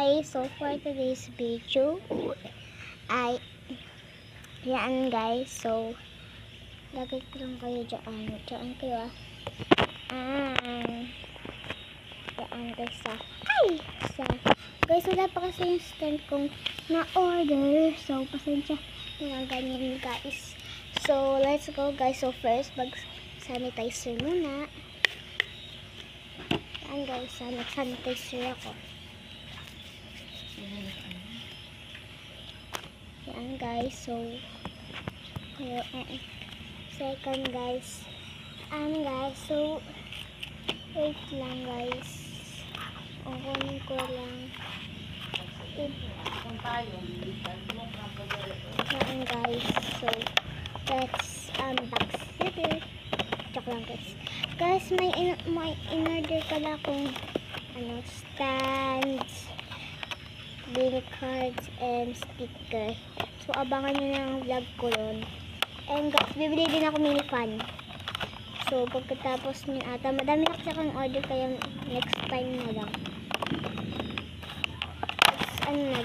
guys, so for today's video ay yan guys, so lagay ko lang kayo dyan kayo yan guys guys, wala pa kasi yung stand kong na-order, so pasensya mga ganyan guys. So let's go guys. So first mag-sanitizer muna. Yan guys, sanitizer ako. Yan guys, so second guys, guys, so wait lang guys, kunin ko lang yan guys, so let's box it. Joke lang guys, may in-order pala akong stands, bill cards, and sticker. So, abangan nyo na ang vlog ko yun. And guys, bibili din ako mini fan. So, pagkatapos nyo madami na kasi akong order, kaya next time na lang.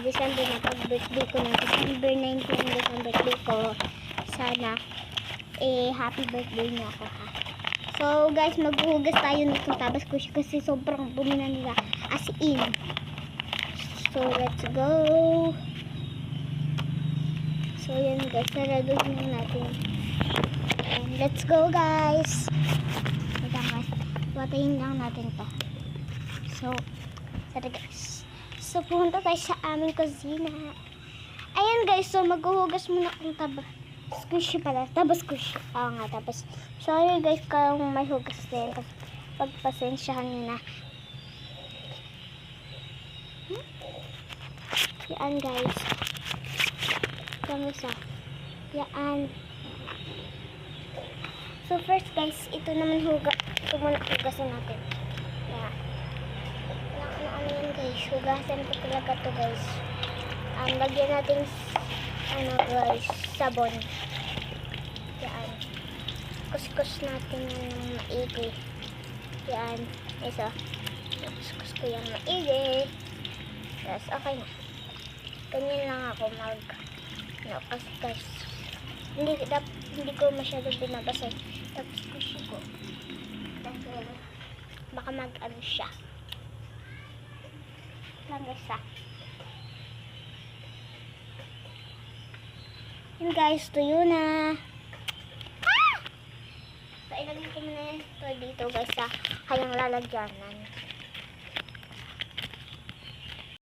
December na, pag birthday ko na, December 19 ang birthday ko. Sana, happy birthday na ako ha. So, guys, maghuhugas tayo nitong tabas ko kasi sobrang bumi na nila as in. So, let's go. So, yan guys. Saraduhin lang natin. And let's go guys. Wait lang guys. Patayin lang natin to. So, tara guys. So, pumunta tayo sa aming kusina. Ayan guys. So, maghuhugas muna akong squishy pala. Tabas squishy. Tapos, sorry guys kung may hugas din. Pagpasensyahan nyo na. Yan guys. Kamusta? Yan. So first guys, ito naman ito muna hugasan natin. Yan. Ano yan guys? Hugasan ko talaga to guys. Lagyan natin guys, sabon. Yan. Kuskus natin yung maigi. Yan. Isa. Kuskus ko yung maigi. Tapos okay na. Ganyan lang ako kasi guys, hindi ko masyado binabasa. Tapos kusyo ko. Baka siya. Lang guys Yun guys, tuyo na. So ilagay ko muna ito dito guys sa kanyang lalagyanan.